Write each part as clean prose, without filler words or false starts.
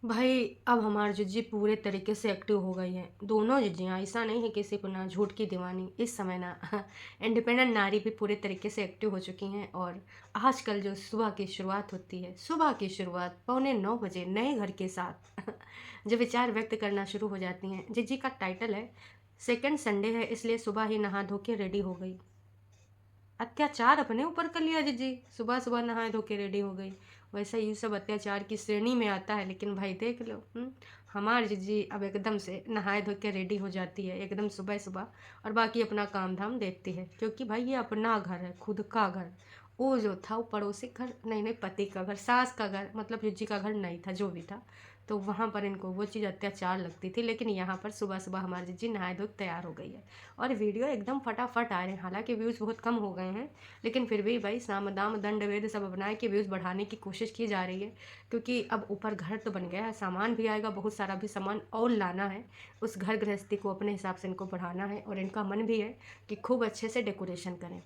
भाई अब हमारी जिज्जी पूरे तरीके से एक्टिव हो गई हैं। दोनों जिज्जियाँ, ऐसा नहीं है किसी को ना झूठ की दीवानी। इस समय ना इंडिपेंडेंट नारी भी पूरे तरीके से एक्टिव हो चुकी हैं। और आजकल जो सुबह की शुरुआत होती है, सुबह की शुरुआत 8:45 बजे नए घर के साथ जो विचार व्यक्त करना शुरू हो जाती हैं। जिज्जी का टाइटल है सेकंड संडे है, इसलिए सुबह ही नहा धो के रेडी हो गई। अत्याचार अपने ऊपर कर लिया जीजी, सुबह सुबह नहाए धो के रेडी हो गई। वैसे ये सब अत्याचार की श्रेणी में आता है, लेकिन भाई देख लो, हमारी जीजी अब एकदम से नहाए धो के रेडी हो जाती है एकदम सुबह सुबह। और बाकी अपना काम धाम देखती है, क्योंकि भाई ये अपना घर है, खुद का घर। वो जो था वो पड़ोसी घर नहीं, नहीं पति का घर, सास का घर, मतलब जीजी का घर नहीं था, जो भी था। तो वहाँ पर इनको वो चीज़ अत्याचार लगती थी, लेकिन यहाँ पर सुबह सुबह हमारी जीजी नहाए धो के तैयार हो गई है। और वीडियो एकदम फटाफट आ रहे हैं, हालांकि व्यूज़ बहुत कम हो गए हैं, लेकिन फिर भी भाई साम दाम दंड भेद सब अपनाए कि व्यूज़ बढ़ाने की कोशिश की जा रही है। क्योंकि अब ऊपर घर तो बन गया है, सामान भी आएगा, बहुत सारा भी सामान और लाना है। उस घर गृहस्थी को अपने हिसाब से इनको बढ़ाना है, और इनका मन भी है कि खूब अच्छे से डेकोरेशन करें।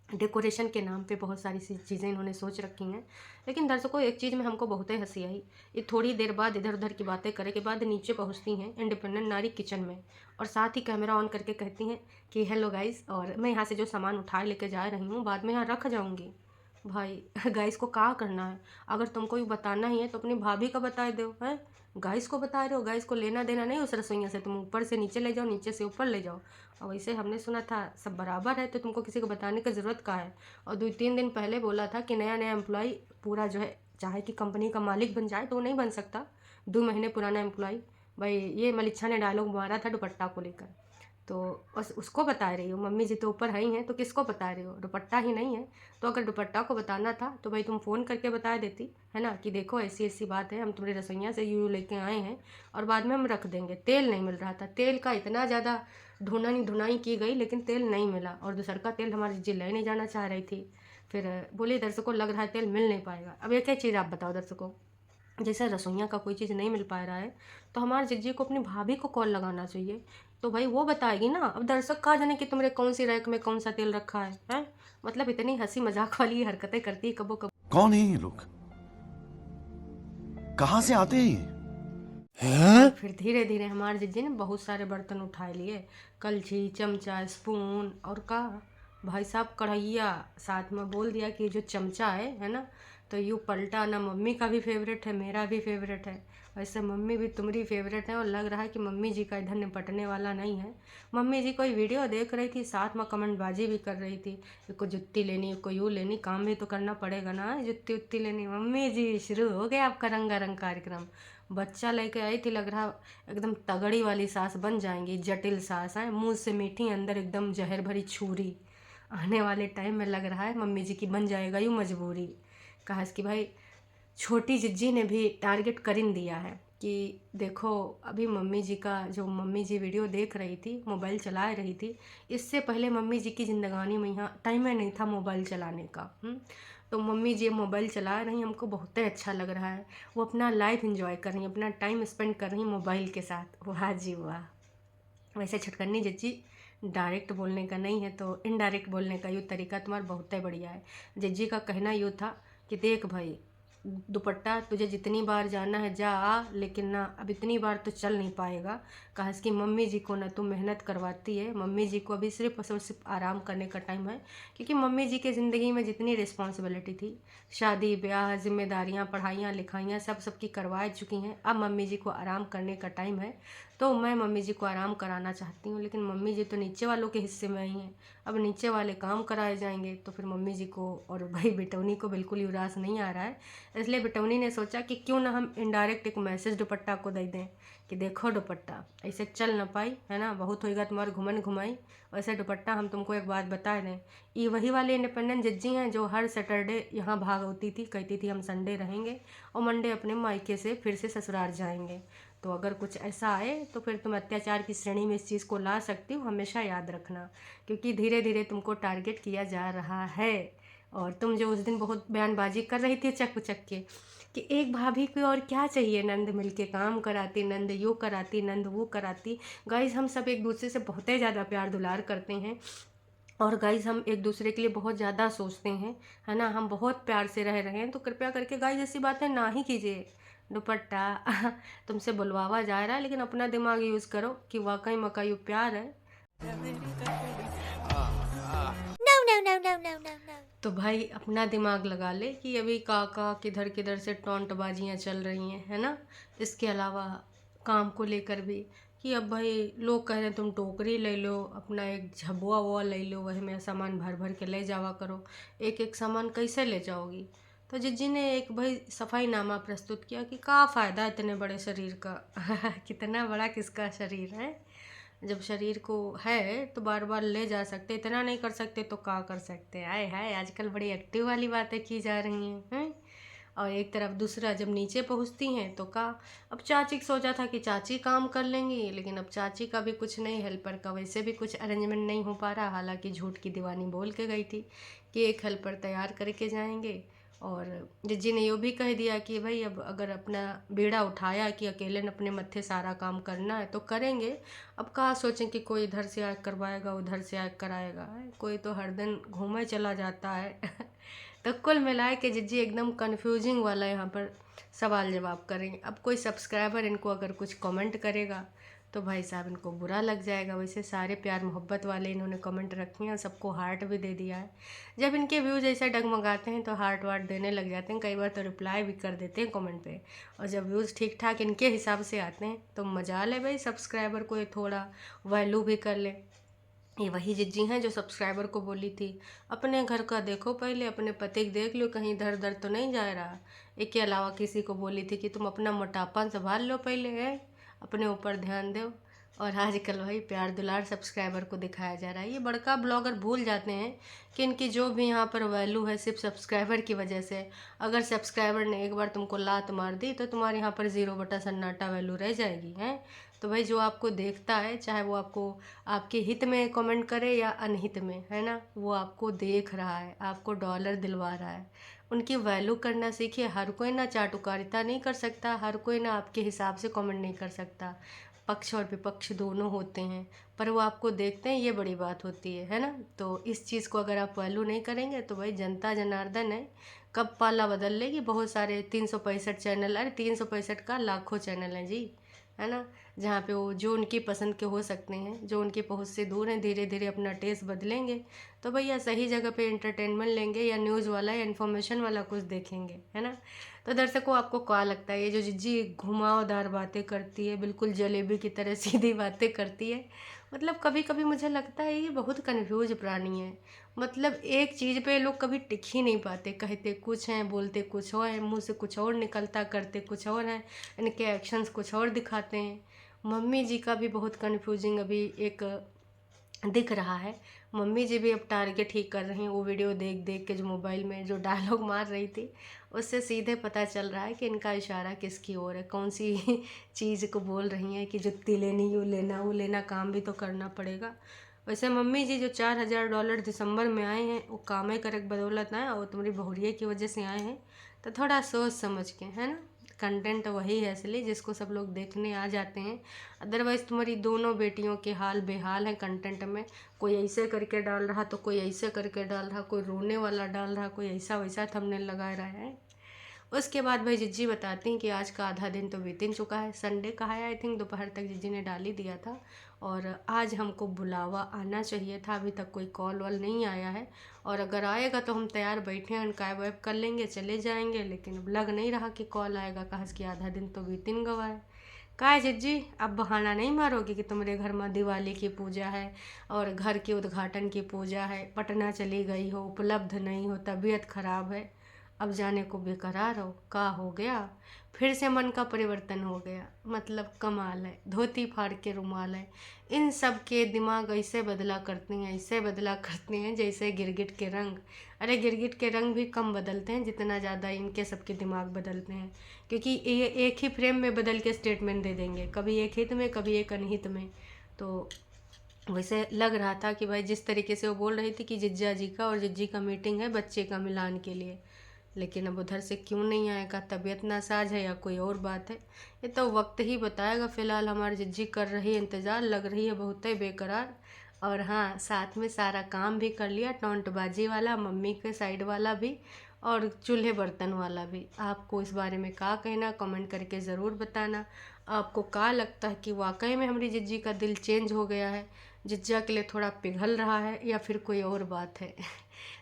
डेकोरेशन के नाम पे बहुत सारी सी चीज़ें इन्होंने सोच रखी हैं। लेकिन दर्शकों, एक चीज़ में हमको बहुत ही हंसी आई। ये थोड़ी देर बाद इधर उधर की बातें करे के बाद नीचे पहुंचती हैं इंडिपेंडेंट नारी किचन में, और साथ ही कैमरा ऑन करके कहती हैं कि हेलो गाइस, और मैं यहाँ से जो सामान उठा लेके जा रही हूँ बाद में यहाँ रख जाऊँगी। भाई गाइस को क्या करना है? अगर तुमको ये बताना ही है तो अपनी भाभी का बता दो, है? गाइस को बता रहे हो? गाइस को लेना देना नहीं उस रसोइया से, तुम ऊपर से नीचे ले जाओ, नीचे से ऊपर ले जाओ। और वैसे हमने सुना था सब बराबर है, तो तुमको किसी को बताने की ज़रूरत का है? और 2-3 दिन पहले बोला था कि नया नया एम्प्लॉय पूरा जो है, चाहे कि कंपनी का मालिक बन जाए तो वो नहीं बन सकता। 2 महीने पुराना एम्प्लॉय। भाई ये मलिच्छा ने डायलॉग मारा था दुपट्टा को लेकर। तो बस उसको बता रही हो, मम्मी जी तो ऊपर है ही हैं, तो किसको बता रही हो? दुपट्टा ही नहीं है तो अगर दुपट्टा को बताना था तो भाई तुम फ़ोन करके बता देती, है ना, कि देखो ऐसी ऐसी बात है, हम तुम्हारी रसोइया से यूँ लेके आए हैं और बाद में हम रख देंगे। तेल नहीं मिल रहा था, तेल का इतना ज़्यादा ढूंढनी ढुनाई की गई, लेकिन तेल नहीं मिला, और दूसर का तेल हमारी जी ले नहीं जाना चाह रही थी। फिर बोली दर्शकों लग रहा है तेल मिल नहीं पाएगा। अब एक एक चीज़ आप बताओ दर्शकों, जैसे रसोइया का कोई चीज़ नहीं मिल पा रहा है तो हमारे जिज्जी को अपनी भाभी को कॉल लगाना चाहिए, तो भाई वो बताएगी ना। अब दर्शक कहा जाने कि तुमने कौन सी रैक में कौन सा तेल रखा है, हैं? मतलब इतनी हंसी मजाक वाली हरकतें करती है कबो कबो। कौन है ये लोग? कहाँ से आते हैं ये? और हैं? फिर धीरे धीरे हमारे जिज्जी ने बहुत सारे बर्तन उठा लिए, कलछी, चमचा, स्पून, और का भाई साहब कढ़ैया। साथ में बोल दिया कि जो चमचा है ना, तो यूँ पलटा ना, मम्मी का भी फेवरेट है, मेरा भी फेवरेट है। वैसे मम्मी भी तुम्हारी फेवरेट है, और लग रहा है कि मम्मी जी का इधर निपटने वाला नहीं है। मम्मी जी कोई वीडियो देख रही थी, साथ में कमेंटबाजी भी कर रही थी, को जुत्ती लेनी, को यूँ लेनी, काम भी तो करना पड़ेगा ना, जुत्ती उत्ती लेनी। मम्मी जी शुरू हो गया आपका रंगारंग कार्यक्रम। बच्चा लेके आई थी, लग रहा एकदम तगड़ी वाली सास बन जाएंगी, जटिल सास है, मुंह से मीठी अंदर एकदम जहर भरी छुरी। आने वाले टाइम में लग रहा है मम्मी जी की बन जाएगा यूँ मजबूरी। कहा कि भाई छोटी जिज्जी ने भी टारगेट कर इन दिया है कि देखो, अभी मम्मी जी का जो मम्मी जी वीडियो देख रही थी, मोबाइल चला रही थी, इससे पहले मम्मी जी की ज़िंदगानी में यहाँ टाइम ही नहीं था मोबाइल चलाने का। तो मम्मी जी मोबाइल चला रही, हमको बहुत ही अच्छा लग रहा है। वो अपना लाइफ एंजॉय कर रही, अपना टाइम स्पेंड कर रही मोबाइल के साथ। वाह जी वाह। वैसे छटकन्नी जिज्जी, डायरेक्ट बोलने का नहीं है तो इनडायरेक्ट बोलने का यूँ तरीका तुम्हारा बहुत ही बढ़िया है। जिज्जी का कहना यूँ था कि देख भाई, दुपट्टा तुझे जितनी बार जाना है जा आ, लेकिन ना अब इतनी बार तो चल नहीं पाएगा। कहा कि मम्मी जी को ना तू मेहनत करवाती है, मम्मी जी को अभी सिर्फ और सिर्फ आराम करने का टाइम है। क्योंकि मम्मी जी की ज़िंदगी में जितनी रिस्पॉन्सिबिलिटी थी, शादी ब्याह जिम्मेदारियाँ पढ़ाइयाँ लिखाइयाँ सब सबकी करवा चुकी हैं, अब मम्मी जी को आराम करने का टाइम है। तो मैं मम्मी जी को आराम कराना चाहती हूँ, लेकिन मम्मी जी तो नीचे वालों के हिस्से में आई हैं, अब नीचे वाले काम कराए जाएंगे, तो फिर मम्मी जी को और भाई बिटौनी को बिल्कुल ही उदास नहीं आ रहा है। इसलिए बिटौनी ने सोचा कि क्यों ना हम इनडायरेक्ट एक मैसेज दुपट्टा को दे दें कि देखो दुपट्टा, ऐसे चल ना पाई है ना, बहुत होएगा तुम्हारे घुमन घुमाई। वैसे दुपट्टा हम तुमको एक बात बता दें, ये वही वाले इंडिपेंडेंट जज्जी हैं जो हर सैटरडे यहाँ भाग होती थी, कहती थी हम संडे रहेंगे और मंडे अपने मायके से फिर से ससुराल जाएंगे। तो अगर कुछ ऐसा आए तो फिर तुम अत्याचार की श्रेणी में इस चीज़ को ला सकती हो, हमेशा याद रखना। क्योंकि धीरे धीरे तुमको टारगेट किया जा रहा है। और तुम जो उस दिन बहुत बयानबाजी कर रही थी चक चक के कि एक भाभी को और क्या चाहिए, नंद मिल के काम कराती, नंद यो कराती, नंद वो कराती। गाइज हम सब एक दूसरे से बहुत ही ज़्यादा प्यार दुलार करते हैं, और गाइज हम एक दूसरे के लिए बहुत ज़्यादा सोचते हैं, है ना, हम बहुत प्यार से रह रहे हैं। तो कृपया करके गाइज ऐसी बातें ना ही कीजिए, दुपट्टा तुमसे बुलवावा जा रहा है, लेकिन अपना दिमाग यूज़ करो कि वाकई मकई प्यार है। तो भाई अपना दिमाग लगा ले कि अभी काका किधर किधर से टोंटबाजियाँ चल रही हैं, है ना। इसके अलावा काम को लेकर भी कि अब भाई लोग कह रहे हैं तुम टोकरी ले लो, अपना एक झबुआ वुआ ले लो, वही में सामान भर भर के ले जावा करो। एक एक सामान कैसे ले जाओगी। तो जिज्जी ने एक भाई सफाईनामा प्रस्तुत किया कि क्या फ़ायदा इतने बड़े शरीर का कितना बड़ा किसका शरीर है। जब शरीर को है तो बार बार ले जा सकते, इतना नहीं कर सकते तो क्या कर सकते हैं। आए हाय आजकल बड़ी एक्टिव वाली बातें की जा रही हैं। और एक तरफ दूसरा जब नीचे पहुंचती हैं तो का अब चाची को सोचा था कि चाची काम कर लेंगी, लेकिन अब चाची का भी कुछ नहीं, हेल्पर का वैसे भी कुछ अरेंजमेंट नहीं हो पा रहा। हालांकि झूठ की दीवानी बोल के गई थी कि एक हेल्पर तैयार करके जाएंगे। और जिज्जी ने यो भी कह दिया कि भाई अब अगर अपना बेड़ा उठाया कि अकेले ने अपने मत्थे सारा काम करना है तो करेंगे। अब कहाँ सोचें कि कोई इधर से आग करवाएगा उधर से आग कराएगा, कोई तो हर दिन घूमे चला जाता है तो कुल मिलाए के जिज्जी एकदम कंफ्यूजिंग वाला यहाँ पर सवाल जवाब करेंगे। अब कोई सब्सक्राइबर इनको अगर कुछ कमेंट करेगा तो भाई साहब इनको बुरा लग जाएगा। वैसे सारे प्यार मोहब्बत वाले इन्होंने कमेंट रखे हैं और सबको हार्ट भी दे दिया है। जब इनके व्यूज़ ऐसे डगमगाते हैं तो हार्ट वार्ट देने लग जाते हैं, कई बार तो रिप्लाई भी कर देते हैं कमेंट पे। और जब व्यूज़ ठीक ठाक इनके हिसाब से आते हैं तो मजा ले भाई, सब्सक्राइबर को ये थोड़ा वैल्यू भी कर ले। ये वही जिज्जी हैं जो सब्सक्राइबर को बोली थी अपने घर का देखो पहले, अपने पति को देख लो कहीं इधर उधर तो नहीं जा रहा। इसके अलावा किसी को बोली थी कि तुम अपना मोटापा संभाल लो पहले, है अपने ऊपर ध्यान दो। और आजकल भाई प्यार दुलार सब्सक्राइबर को दिखाया जा रहा है। ये बड़का ब्लॉगर भूल जाते हैं कि इनकी जो भी यहाँ पर वैल्यू है सिर्फ सब्सक्राइबर की वजह से। अगर सब्सक्राइबर ने एक बार तुमको लात मार दी तो तुम्हारे यहाँ पर 0/सन्नाटा वैल्यू रह जाएगी, है। तो भाई जो आपको देखता है, चाहे वो आपको आपके हित में कमेंट करे या अनहित में, है ना, वो आपको देख रहा है, आपको डॉलर दिलवा रहा है। उनकी वैल्यू करना सीखिए। हर कोई ना चाटुकारिता नहीं कर सकता, हर कोई ना आपके हिसाब से कमेंट नहीं कर सकता। पक्ष और विपक्ष दोनों होते हैं, पर वो आपको देखते हैं, ये बड़ी बात होती है ना। तो इस चीज़ को अगर आप वैल्यू नहीं करेंगे तो भाई जनता जनार्दन है, कब पाला बदल लेगी। बहुत सारे 365 चैनल, अरे 365 का लाखों चैनल हैं जी, है ना, जहाँ पे वो जो उनकी पसंद के हो सकते हैं, जो उनकी पहुँच से दूर हैं, धीरे धीरे अपना टेस्ट बदलेंगे तो भैया सही जगह पे एंटरटेनमेंट लेंगे या न्यूज़ वाला या इन्फॉर्मेशन वाला कुछ देखेंगे, है ना। तो दर्शकों आपको क्या लगता है ये जो जिज्जी घुमावदार बातें करती है, बिल्कुल जलेबी की तरह सीधी बातें करती है, मतलब कभी कभी मुझे लगता है ये बहुत कन्फ्यूज प्राणी है। मतलब एक चीज़ पे लोग कभी टिक ही नहीं पाते, कहते कुछ हैं बोलते कुछ और है, मुंह से कुछ और निकलता करते कुछ और है, इनके एक्शंस कुछ और दिखाते हैं। मम्मी जी का भी बहुत कन्फ्यूजिंग अभी एक दिख रहा है। मम्मी जी भी अब टारगेट ही कर रही हैं, वो वीडियो देख देख के जो मोबाइल में जो डायलॉग मार रही थी उससे सीधे पता चल रहा है कि इनका इशारा किसकी ओर है, कौन सी चीज़ को बोल रही हैं कि जुत्ती लेनी वो लेना, काम भी तो करना पड़ेगा। वैसे मम्मी जी जो $4000 दिसंबर में आए हैं वो कामे करक बदौलत आए और तुम्हारी बहुरिया की वजह से आए हैं। तो थोड़ा सोच समझ के, है ना, कंटेंट वही है इसलिए जिसको सब लोग देखने आ जाते हैं। अदरवाइज़ तुम्हारी दोनों बेटियों के हाल बेहाल है कंटेंट में। कोई ऐसे करके डाल रहा तो कोई ऐसे करके डाल रहा, कोई रोने वाला डाल रहा, कोई ऐसा वैसा थंबनेल लगा रहा है। उसके बाद भाई जिज्जी बताती हैं कि आज का आधा दिन तो बीत ही चुका है, संडे का है, आई थिंक दोपहर तक जिज्जी ने डाल ही दिया था। और आज हमको बुलावा आना चाहिए था, अभी तक कोई कॉल वॉल नहीं आया है। और अगर आएगा तो हम तैयार बैठे हैं, कैब वैब कर लेंगे चले जाएंगे, लेकिन अब लग नहीं रहा कि कॉल आएगा। कहा कि आधा दिन तो बीतिन गवा है। का है जिज्जी, अब बहाना नहीं मारोगे कि तुम्हारे घर में दिवाली की पूजा है और घर के उद्घाटन की पूजा है, पटना चली गई हो, उपलब्ध नहीं हो, तबीयत खराब है, अब जाने को बेकरार हो, का हो गया, फिर से मन का परिवर्तन हो गया। मतलब कमाल है, धोती फाड़ के रुमाल है। इन सब के दिमाग ऐसे बदला करते हैं, ऐसे बदला करते हैं जैसे गिरगिट के रंग। अरे गिरगिट के रंग भी कम बदलते हैं जितना ज़्यादा इनके सबके दिमाग बदलते हैं, क्योंकि ये एक ही फ्रेम में बदल के स्टेटमेंट दे देंगे, कभी एक हित में कभी एक अनहित में। तो वैसे लग रहा था कि भाई जिस तरीके से वो बोल रही थी कि जिज्जा जी का और जिज्जी का मीटिंग है बच्चे का मिलान के लिए, लेकिन अब उधर से क्यों नहीं आएगा, तबीयत नासाज है या कोई और बात है, ये तो वक्त ही बताएगा। फ़िलहाल हमारी जिज्जी कर रही है इंतज़ार, लग रही है बहुत ही बेकरार। और हाँ, साथ में सारा काम भी कर लिया, टोंटबाजी वाला, मम्मी के साइड वाला भी, और चूल्हे बर्तन वाला भी। आपको इस बारे में क्या कहना, कमेंट करके ज़रूर बताना। आपको क्या लगता है कि वाकई में हमारी जिज्जी का दिल चेंज हो गया है, जिज्जा के लिए थोड़ा पिघल रहा है, या फिर कोई और बात है।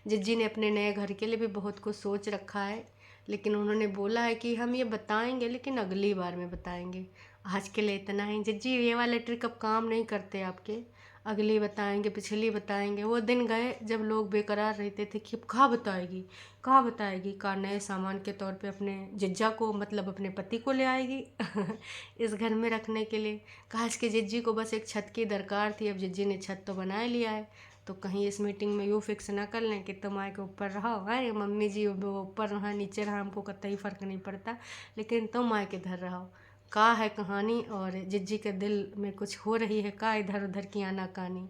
जिज्जी ने अपने नए घर के लिए भी बहुत कुछ सोच रखा है, लेकिन उन्होंने बोला है कि हम ये बताएंगे लेकिन अगली बार में बताएंगे। आज के लिए इतना ही। जिज्जी ये वाले ट्रिक अब काम नहीं करते आपके। अगली बताएंगे, पिछली बताएंगे। वो दिन गए जब लोग बेकरार रहते थे कि अब कहाँ बताएगी, कहाँ बताएगी, का नए सामान के तौर पे अपने जिज्जा को, मतलब अपने पति को ले आएगी इस घर में रखने के लिए। काश कि जिज्जी को बस एक छत की दरकार थी। अब जिज्जी ने छत तो बना लिया है, तो कहीं इस मीटिंग में यूँ फिक्स ना कर लें कि तुम आए के ऊपर रहो, है मम्मी जी वो ऊपर रहा नीचे रहा हमको कतई फ़र्क नहीं पड़ता, लेकिन तुम आए के इधर रहो। का है कहानी, और जिज्जी के दिल में कुछ हो रही है का इधर उधर की आनाकानी।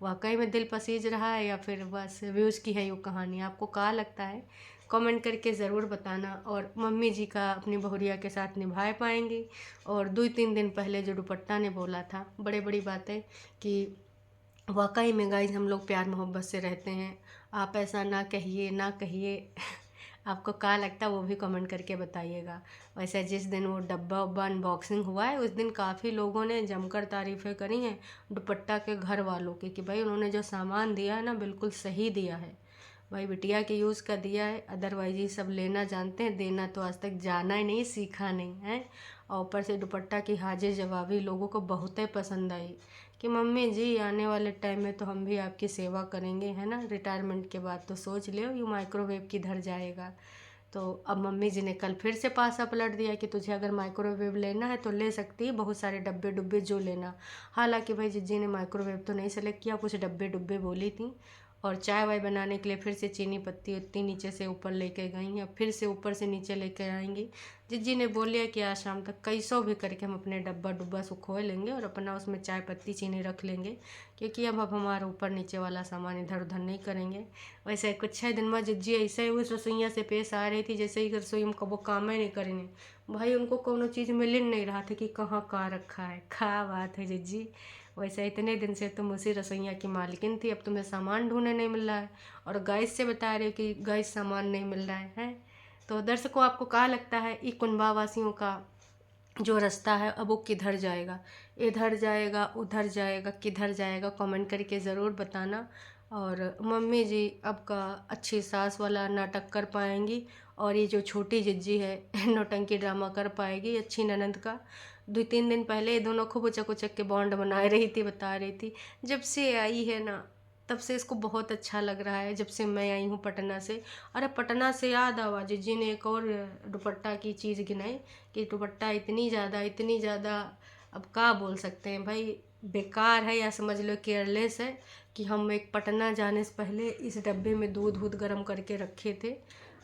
वाकई में दिल पसीज रहा है या फिर बस व्यूज़ की है ये कहानी। आपको क्या लगता है, कमेंट करके ज़रूर बताना। और मम्मी जी का अपनी बहुरिया के साथ निभा पाएंगी। और 2-3 दिन पहले जो दुपट्टा ने बोला था, बड़े बड़ी बातें, कि वाकई में गाइज हम लोग प्यार मोहब्बत से रहते हैं, आप ऐसा ना कहिए ना कहिए आपको क्या लगता है वो भी कमेंट करके बताइएगा। वैसे जिस दिन वो डब्बा उब्बा अनबॉक्सिंग हुआ है उस दिन काफ़ी लोगों ने जमकर तारीफ़ें करी हैं दुपट्टा के घर वालों की, कि भाई उन्होंने जो सामान दिया है ना बिल्कुल सही दिया है, भाई बिटिया के यूज़ का दिया है। अदरवाइज ये सब लेना जानते हैं, देना तो आज तक जाना ही नहीं, सीखा नहीं है। और ऊपर से दुपट्टा की हाजिर जवाबी लोगों को बहुत ही पसंद आई, कि मम्मी जी आने वाले टाइम में तो हम भी आपकी सेवा करेंगे, है ना, रिटायरमेंट के बाद तो सोच लियो ये माइक्रोवेव किधर जाएगा। तो अब मम्मी जी ने कल फिर से पासा पलट दिया कि तुझे अगर माइक्रोवेव लेना है तो ले सकती है, बहुत सारे डब्बे डुब्बे जो लेना। हालांकि भाई जिज्जी ने माइक्रोवेव तो नहीं सेलेक्ट किया, कुछ डब्बे डुब्बे बोली थी। और चाय वाय बनाने के लिए फिर से चीनी पत्ती उतनी नीचे से ऊपर लेके गई हैं, फिर से ऊपर से नीचे लेके आएंगी। जिज्जी ने बोलिए कि आज शाम तक कैसो भी करके हम अपने डब्बा डुब्बा सुखोए लेंगे और अपना उसमें चाय पत्ती चीनी रख लेंगे, क्योंकि अब हमारा ऊपर नीचे वाला सामान इधर उधर नहीं करेंगे। वैसे कुछ 6 दिन में जिज्जी ऐसे ही उस रसोइया से पेश आ रही थी जैसे ही रसोई में कबो काम ही नहीं करेंगे। भाई उनको कोनो चीज़ मिल ही नहीं रहा था कि कहाँ का रखा है। क्या बात है जिज्जी, वैसे इतने दिन से तुम उसी रसोइया की मालकिन थी, अब तुम्हें सामान ढूंढने नहीं मिल रहा है और गैस से बता रहे हो कि गैस सामान नहीं मिल रहा है। तो दर्शकों आपको क्या लगता है ई कुनबा वासियों का जो रास्ता है अब वो किधर जाएगा, इधर जाएगा उधर जाएगा किधर जाएगा, कमेंट करके ज़रूर बताना। और मम्मी जी अब का अच्छी सास वाला नाटक कर पाएंगी, और ये जो छोटी जिज्जी है नौटंकी ड्रामा कर पाएगी अच्छी ननंद का। 2-3 दिन पहले ये दोनों खूब उचक उचक के बॉन्ड बना रही थी, बता रही थी जब से आई है ना तब से इसको बहुत अच्छा लग रहा है, जब से मैं आई हूँ पटना से। अरे पटना से याद आवा, जिज्जी ने एक और दुपट्टा की चीज़ गिनाई कि दुपट्टा इतनी ज़्यादा, अब क्या बोल सकते हैं भाई, बेकार है या समझ लो केयरलेस है, कि हम एक पटना जाने से पहले इस डब्बे में दूध वूध गर्म करके रखे थे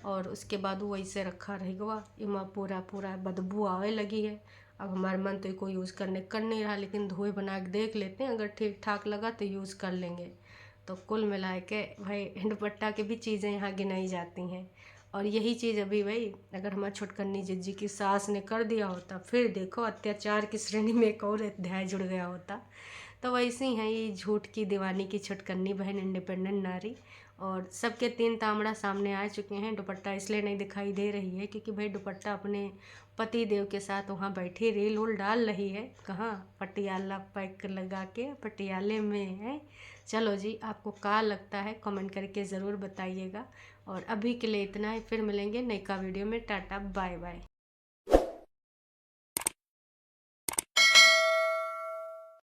और उसके बाद वो वैसे रखा रह गया, इमा पूरा पूरा बदबू आवे लगी है। अब हमारा मन तो कोई यूज़ करने कर नहीं रहा, लेकिन धोए बना के देख लेते हैं, अगर ठीक ठाक लगा तो यूज़ कर लेंगे। तो कुल मिला के भाई दुपट्टा की भी चीज़ें यहाँ गिनाई जाती हैं। और यही चीज़ अभी भाई अगर हमारी छुटकन्नी जिज्जी की सास ने कर दिया होता, फिर देखो अत्याचार की श्रेणी में एक और अध्याय जुड़ गया होता। तो वैसी हैं ये झूठ की दीवानी की छुटकन्नी बहन, इंडिपेंडेंट नारी। और सबके 3 तामड़ा सामने आ चुके हैं। दुपट्टा इसलिए नहीं दिखाई दे रही है क्योंकि भाई दुपट्टा अपने पति देव के साथ वहाँ बैठी रील उल डाल रही है, कहाँ पटियाला पैक लगा के पटियाले में है। चलो जी आपको क्या लगता है कमेंट करके ज़रूर बताइएगा। और अभी के लिए इतना ही, फिर मिलेंगे नयका वीडियो में। Tata bye bye.